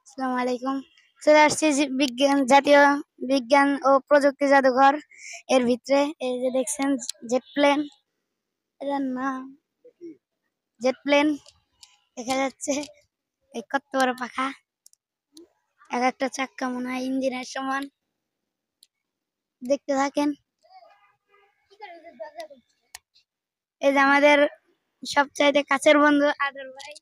আসসালামু আলাইকুম। চলে আসছি জাতীয় বিজ্ঞান ও প্রযুক্তি জাদুঘর। এর ভিতরে এই যে দেখছেন জেট প্লেন, এটার নাম জেট প্লেন দেখা যাচ্ছে। এই কত বড় পাখা, এক একটা চাক্কা মনে হয় ইঞ্জিনের সমান। দেখতে থাকেন। এই যে আমাদের সবচাইতে কাছের বন্ধু আদর ভাই।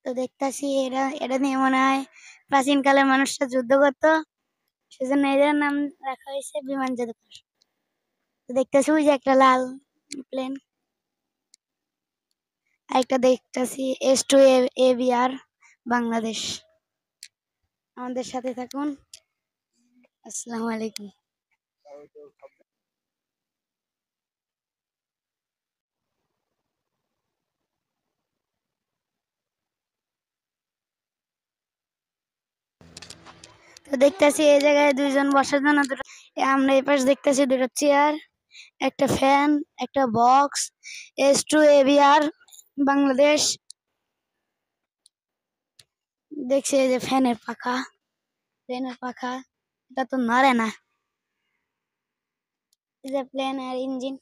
তো দেখতেছি এটা নিয়ে মনে হয় প্রাচীন কালে মানুষরা যুদ্ধ করতো, সেজন্য এটার নাম রাখা হয়েছে বিমান জাদুঘর। তো দেখতেছি ওই যে একটা লাল প্লেন, একটা দেখতেছি S2AVR বাংলাদেশ। আমাদের সাথে থাকুন। আসসালামু আলাইকুম। তো দেখতেছি এই জায়গায় দুইজন বসার জন্য আমরা এই পাশে দেখতেছি দুটো চেয়ার, একটা ফ্যান, একটা বক্স। S2AVR বাংলাদেশ। দেখছি এই যে ফ্যানের পাখা এটা তো নড়ে না। এই যে প্লেনের ইঞ্জিন,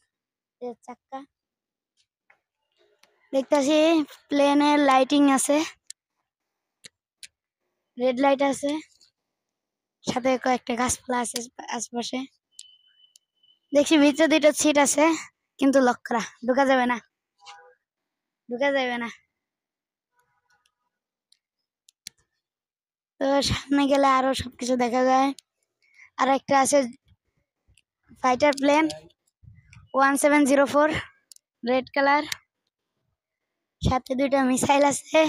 চাক্কা দেখতেছি। প্লেনের লাইটিং আছে, রেড লাইট আছে, সাথে কয়েকটা গাছপালা আছে আশপাশে। দেখছি ভিতরে দুইটা সিট আছে, কিন্তু লক করা, ঢুকা যাবে না। তো সামনে গেলে আরো সবকিছু দেখা যায়। আর একটা আছে ফাইটার প্লেন 1704 রেড কালার, সাথে দুইটা মিসাইল আছে।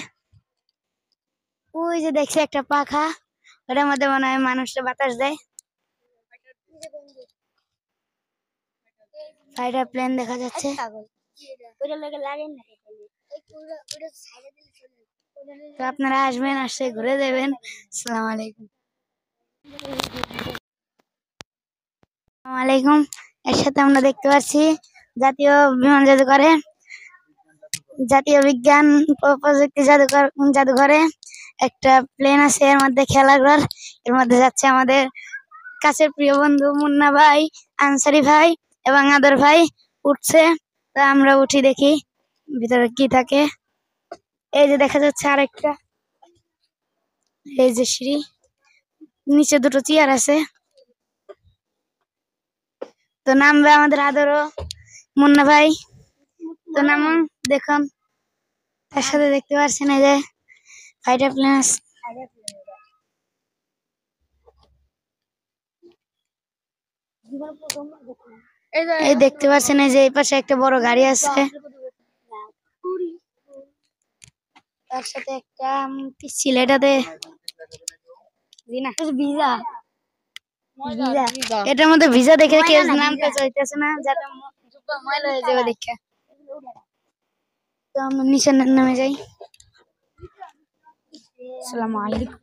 ওই যে দেখছি একটা পাখা, ওটার মধ্যে মনে হয় মানুষের বাতাস দেয়। ফাইটার প্লেন দেখা যাচ্ছে। তো আপনারা আসবেন, আসে ঘুরে দেবেন। আসসালামু আলাইকুম। আসসালামু আলাইকুম। এর সাথে আমরা দেখতে পাচ্ছি জাতীয় বিমান জাতীয় বিজ্ঞান ও প্রযুক্তি জাদুঘরে একটা প্লেন আছে, এর মধ্যে খেলাঘর। এর মধ্যে যাচ্ছে আমাদের কাছের প্রিয় বন্ধু মুন্না ভাই, আনসারি ভাই এবং আদর ভাই উঠছে। তা আমরা উঠি, দেখি ভিতরে কি থাকে। এই যে দেখা যাচ্ছে আরেকটা, এই যে সিঁড়ি, নিচে দুটো চেয়ার আছে। তো নামবে আমাদের আদরও মুন্না ভাই। তো নামুন, দেখুন। তার সাথে দেখতে পাচ্ছেন এই যে ফাইটার প্লেন। এই দেখতে পাচ্ছেন এই যে এই পাশে একটা বড় গাড়ি আছে, তার সাথে একটা পিচ্ছিল, এটাতে ভিজা এটার মধ্যে ভিজা দেখে কেউ নামতে চাইতেছে না, যাতে ময়লা হয়ে যাবে দেখে। তো আমরা নিচে নামে যাই। আসসালামু আলাইকুম।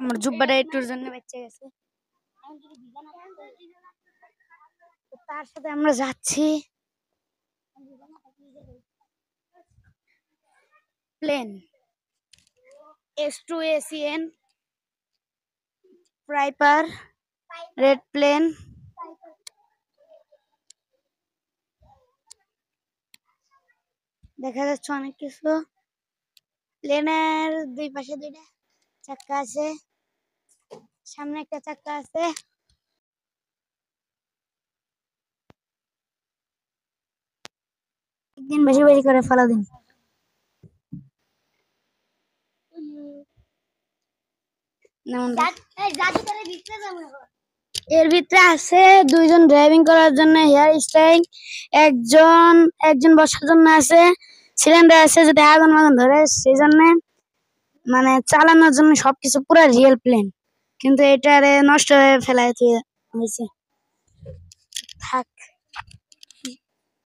আমার জুব্বাটা একটুর জন্য বেঁচে গেছে। তার সাথে আমরা যাচ্ছি। প্লেন S2ACN প্রাইপার রেড প্লেন। দেখা যাচ্ছে অনেক কিছু। প্লেনের দুই পাশে দুইটা চাক্কা আছে, সামনে একটা চাক্কা আছে। একদিন বেশি বেশি করে ফলো দিন। এর ভিতরে আছে দুইজন ড্রাইভিং করার জন্য হেয়ার স্টাইল, একজন বসার জন্য আছে, সিলিন্ডার আছে যদি আগুন মাগুন ধরে সেই জন্য, মানে চালানোর জন্য সবকিছু পুরো রিয়েল প্লেন, কিন্তু এটারে নষ্ট হয়ে ফেলা হয়েছে।